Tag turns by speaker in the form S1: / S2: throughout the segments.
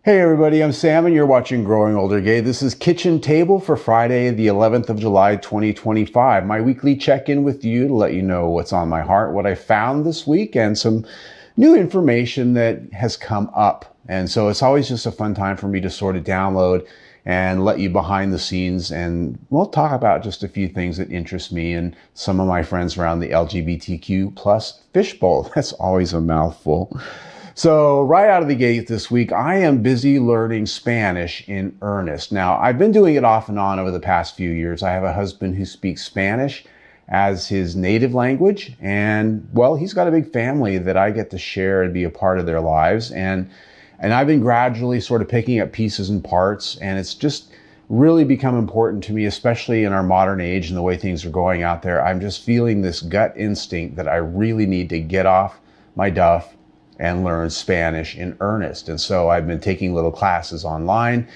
S1: Hey everybody, I'm Sam and you're watching Growing Older Gay. This is Kitchen Table for Friday, the 11th of July, 2025. My weekly check-in with you to let you know what's on my heart, what I found this week, and some new information that has come up. And so it's always just a fun time for me to sort of download and let you behind the scenes, and we'll talk about just a few things that interest me and some of my friends around the LGBTQ plus fishbowl. That's always a mouthful. So right out of the gate this week, I am busy learning Spanish in earnest. Now, I've been doing it off and on over the past few years. I have a husband who speaks Spanish as his native language, and well, he's got a big family that I get to share and be a part of their lives. And I've been gradually sort of picking up pieces and parts, and it's just really become important to me, especially in our modern age and the way things are going out there. I'm just feeling this gut instinct that I really need to get off my duff and learn Spanish in earnest. And so I've been taking little classes online,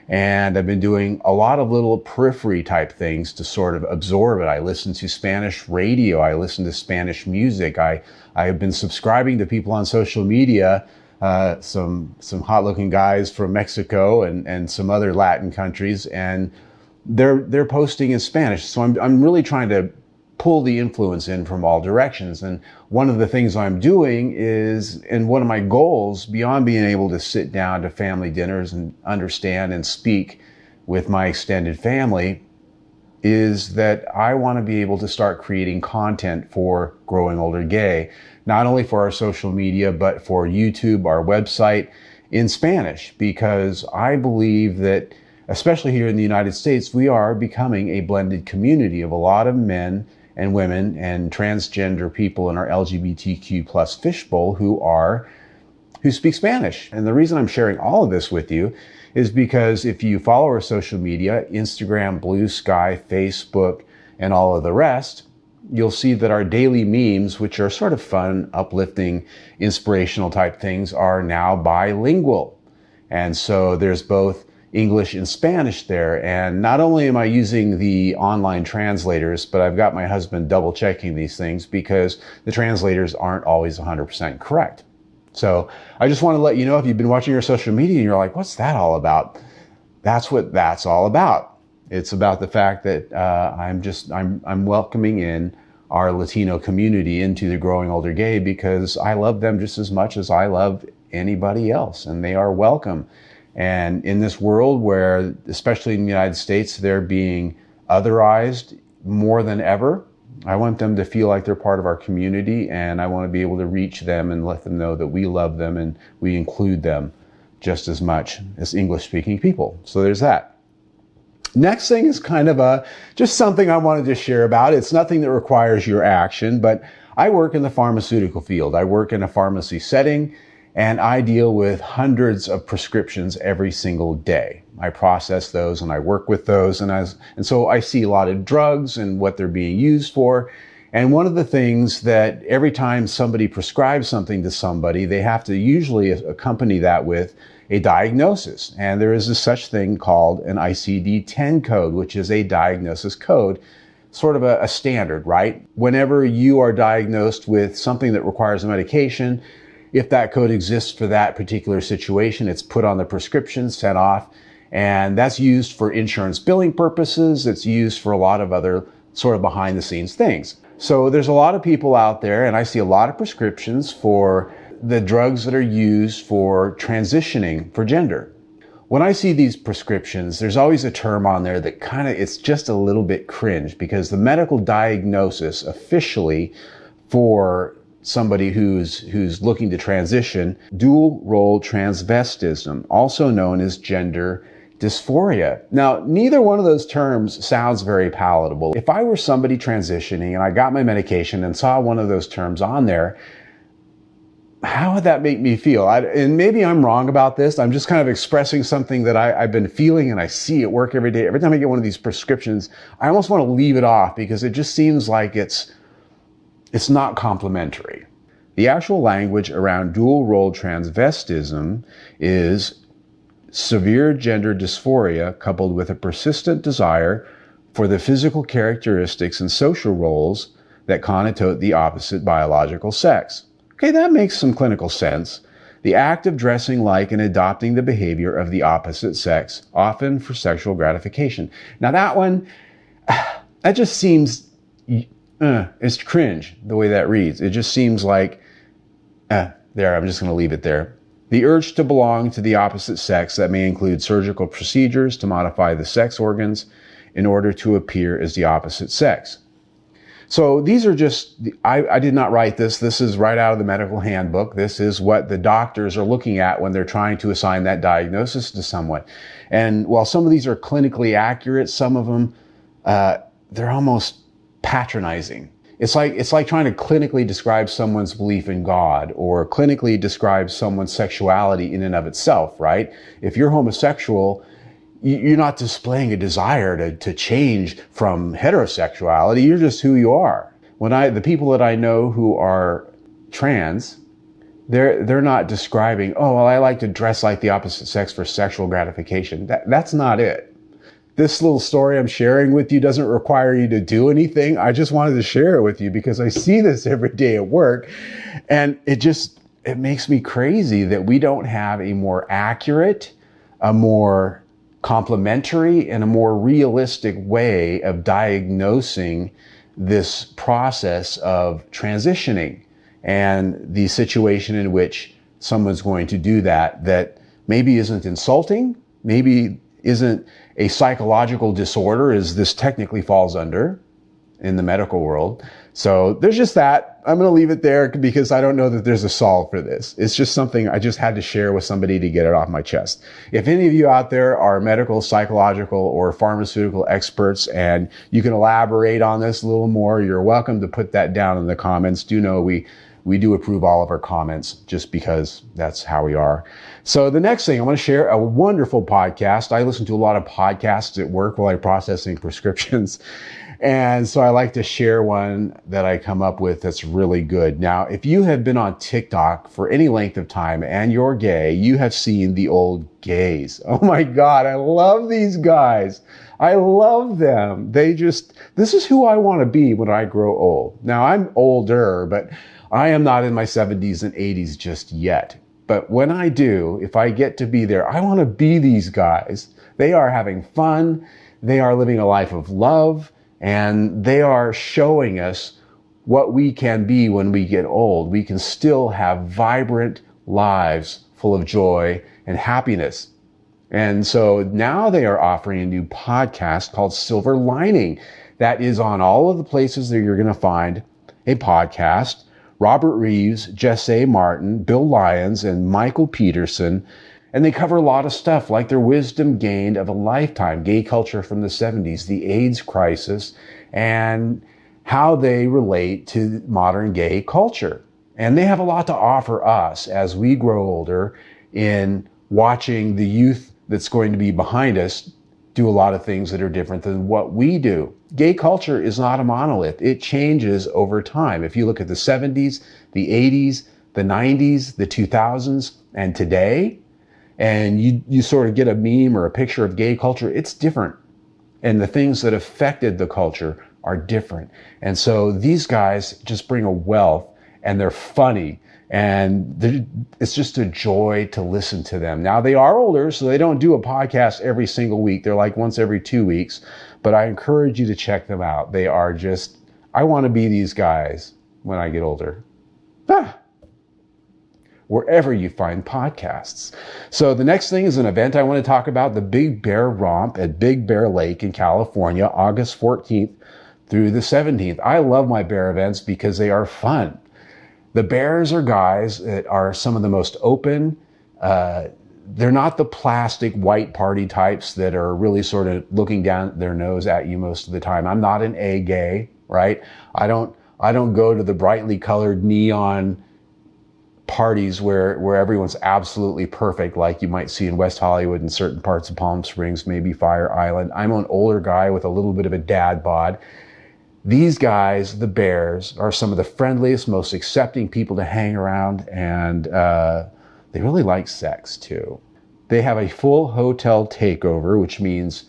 S1: and I've been doing a lot of little periphery type things to sort of absorb it. I listen to Spanish radio. I listen to Spanish music. I have been subscribing to people on social media, some hot looking guys from Mexico and some other Latin countries, and they're posting in Spanish. So I'm really trying to pull the influence in from all directions. And one of the things I'm doing is, and one of my goals beyond being able to sit down to family dinners and understand and speak with my extended family, is that I want to be able to start creating content for Growing Older Gay, not only for our social media, but for YouTube, our website, in Spanish, because I believe that, especially here in the United States, we are becoming a blended community of a lot of men and women and transgender people in our LGBTQ plus fishbowl who speak Spanish. And the reason I'm sharing all of this with you is because if you follow our social media, Instagram, Blue Sky, Facebook, and all of the rest, you'll see that our daily memes, which are sort of fun, uplifting, inspirational type things, are now bilingual. And so there's both English and Spanish there. And not only am I using the online translators, but I've got my husband double checking these things because the translators aren't always 100% correct. So I just want to let you know, if you've been watching your social media and you're like, what's that all about? That's what that's all about. It's about the fact that I'm welcoming in our Latino community into the Growing Older Gay because I love them just as much as I love anybody else, and they are welcome. And in this world where, especially in the United States, they're being otherized more than ever, I want them to feel like they're part of our community, and I want to be able to reach them and let them know that we love them and we include them just as much as English-speaking people. So there's that. Next thing is kind of just something I wanted to share about. It's nothing that requires your action, but I work in the pharmaceutical field. I work in a pharmacy setting, and I deal with hundreds of prescriptions every single day. I process those and I work with those. And so I see a lot of drugs and what they're being used for. And one of the things that every time somebody prescribes something to somebody, they have to usually accompany that with a diagnosis. And there is a such thing called an ICD-10 code, which is a diagnosis code, sort of a standard, right? Whenever you are diagnosed with something that requires a medication, if that code exists for that particular situation, it's put on the prescription, sent off, and that's used for insurance billing purposes. It's used for a lot of other sort of behind the scenes things. So there's a lot of people out there, and I see a lot of prescriptions for the drugs that are used for transitioning for gender. When I see these prescriptions, there's always a term on there that it's just a little bit cringe, because the medical diagnosis officially for somebody who's looking to transition, dual role transvestism, also known as gender dysphoria. Now, neither one of those terms sounds very palatable. If I were somebody transitioning and I got my medication and saw one of those terms on there, how would that make me feel? And maybe I'm wrong about this. I'm just kind of expressing something that I've been feeling and I see at work every day. Every time I get one of these prescriptions, I almost want to leave it off because it just seems like it's not complimentary. The actual language around dual role transvestism is severe gender dysphoria coupled with a persistent desire for the physical characteristics and social roles that connote the opposite biological sex. Okay, that makes some clinical sense. the act of dressing like and adopting the behavior of the opposite sex, often for sexual gratification. Now that one, that just seems, it's cringe the way that reads. It just seems like, there, I'm just going to leave it there. The urge to belong to the opposite sex that may include surgical procedures to modify the sex organs in order to appear as the opposite sex. So these are just, I did not write this. This is right out of the medical handbook. This is what the doctors are looking at when they're trying to assign that diagnosis to someone. And while some of these are clinically accurate, some of them, they're almost patronizing. It's like trying to clinically describe someone's belief in God or clinically describe someone's sexuality in and of itself, right? If you're homosexual, you're not displaying a desire to change from heterosexuality. You're just who you are. The people that I know who are trans, they're not describing, oh, well, I like to dress like the opposite sex for sexual gratification. That's not it. This little story I'm sharing with you doesn't require you to do anything. I just wanted to share it with you because I see this every day at work, and it makes me crazy that we don't have a more accurate, a more complementary, and a more realistic way of diagnosing this process of transitioning and the situation in which someone's going to do that maybe isn't insulting, maybe isn't a psychological disorder, as this technically falls under in the medical world. So there's just that. I'm going to leave it there because I don't know that there's a solve for this. It's just something I just had to share with somebody to get it off my chest. If any of you out there are medical, psychological, or pharmaceutical experts and you can elaborate on this a little more, you're welcome to put that down in the comments. Do know we do approve all of our comments just because that's how we are. So the next thing, I want to share a wonderful podcast. I listen to a lot of podcasts at work while I'm processing prescriptions. And so I like to share one that I come up with that's really good. Now, if you have been on TikTok for any length of time and you're gay, you have seen the old gays. Oh my God, I love these guys. I love them. This is who I want to be when I grow old. Now, I'm older, but I am not in my 70s and 80s just yet. But when I do, if I get to be there, I want to be these guys. They are having fun. They are living a life of love. And they are showing us what we can be when we get old. We can still have vibrant lives full of joy and happiness. And so now they are offering a new podcast called Silver Lining that is on all of the places that you're going to find a podcast. Robert Reeves, Jesse Martin, Bill Lyons, and Michael Peterson. And they cover a lot of stuff like their wisdom gained of a lifetime, gay culture from the 70s, the AIDS crisis, and how they relate to modern gay culture. And they have a lot to offer us as we grow older in watching the youth that's going to be behind us do a lot of things that are different than what we do. Gay culture is not a monolith. It changes over time. If you look at the 70s, the 80s, the 90s, the 2000s, and today, and you sort of get a meme or a picture of gay culture, it's different. And the things that affected the culture are different. And so these guys just bring a wealth, and they're funny, and it's just a joy to listen to them. Now, they are older, so they don't do a podcast every single week. They're like once every 2 weeks, but I encourage you to check them out. They are just, I want to be these guys when I get older. Wherever you find podcasts. So the next thing is an event I want to talk about, the Big Bear Romp at Big Bear Lake in California, August 14th through the 17th. I love my bear events because they are fun. The bears are guys that are some of the most open. They're not the plastic white party types that are really sort of looking down their nose at you most of the time. I'm not an A gay, right? I don't go to the brightly colored neon parties where everyone's absolutely perfect, like you might see in West Hollywood and certain parts of Palm Springs, maybe Fire Island. I'm an older guy with a little bit of a dad bod. These guys, the bears, are some of the friendliest, most accepting people to hang around, and they really like sex too. They have a full hotel takeover, which means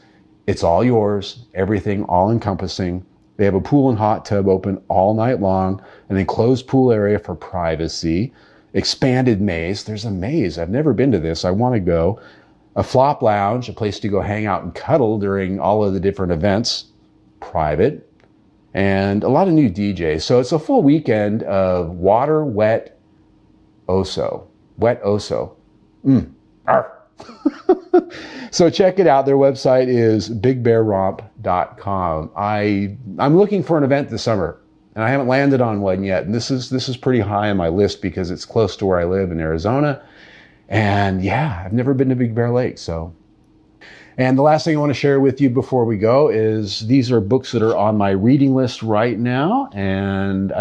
S1: it's all yours, everything all encompassing. They have a pool and hot tub open all night long, an enclosed pool area for privacy. expanded maze. There's a maze. I've never been to this. I want to go. A flop lounge, a place to go hang out and cuddle during all of the different events, private, and a lot of new DJs. So it's a full weekend of water, wet, oso. Wet oso. Arr. So check it out. Their website is bigbearromp.com. I'm looking for an event this summer, and I haven't landed on one yet. And this is pretty high on my list because it's close to where I live in Arizona. And yeah, I've never been to Big Bear Lake. And the last thing I want to share with you before we go is these are books that are on my reading list right now. And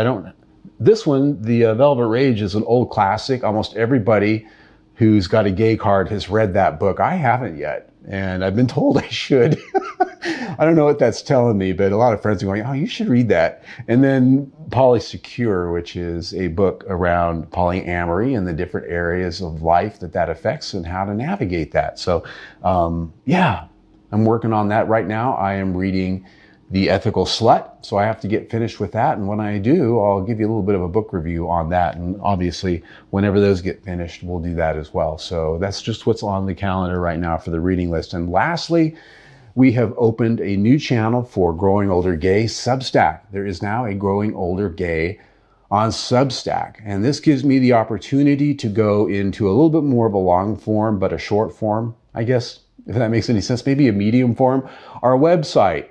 S1: this one, The Velvet Rage, is an old classic. Almost everybody who's got a gay card has read that book. I haven't yet, and I've been told I should. I don't know what that's telling me, but a lot of friends are going, oh, you should read that. And then Polysecure, which is a book around polyamory and the different areas of life that affects and how to navigate that. So, yeah, I'm working on that right now. I am reading The Ethical Slut, so I have to get finished with that. And when I do, I'll give you a little bit of a book review on that. And obviously, whenever those get finished, we'll do that as well. So that's just what's on the calendar right now for the reading list. And lastly, we have opened a new channel for Growing Older Gay, Substack. There is now a Growing Older Gay on Substack. And this gives me the opportunity to go into a little bit more of a long form, but a short form, I guess, if that makes any sense, maybe a medium form. Our website,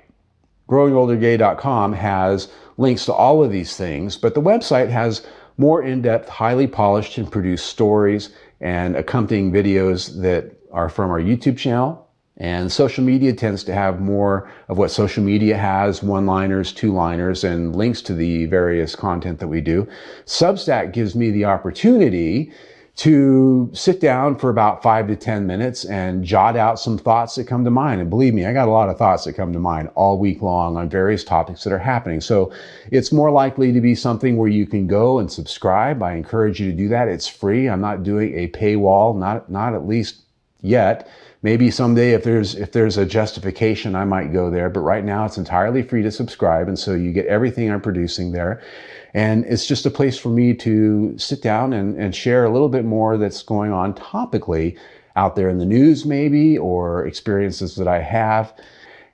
S1: growingoldergay.com, has links to all of these things, but the website has more in-depth, highly polished and produced stories and accompanying videos that are from our YouTube channel. And social media tends to have more of what social media has, one-liners, two-liners, and links to the various content that we do. Substack gives me the opportunity to sit down for about 5 to 10 minutes and jot out some thoughts that come to mind. And believe me, I got a lot of thoughts that come to mind all week long on various topics that are happening. So it's more likely to be something where you can go and subscribe. I encourage you to do that. It's free. I'm not doing a paywall, not at least yet. Maybe someday if there's a justification, I might go there. But right now it's entirely free to subscribe. And so you get everything I'm producing there. And it's just a place for me to sit down and share a little bit more that's going on topically out there in the news maybe, or experiences that I have.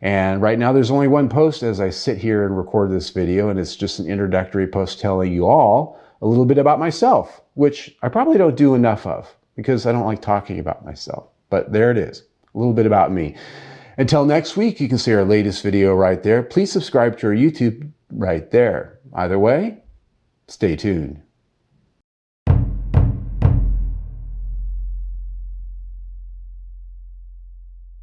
S1: And right now there's only one post as I sit here and record this video. And it's just an introductory post telling you all a little bit about myself, which I probably don't do enough of because I don't like talking about myself. But there it is, a little bit about me. Until next week, you can see our latest video right there. Please subscribe to our YouTube right there. Either way, stay tuned.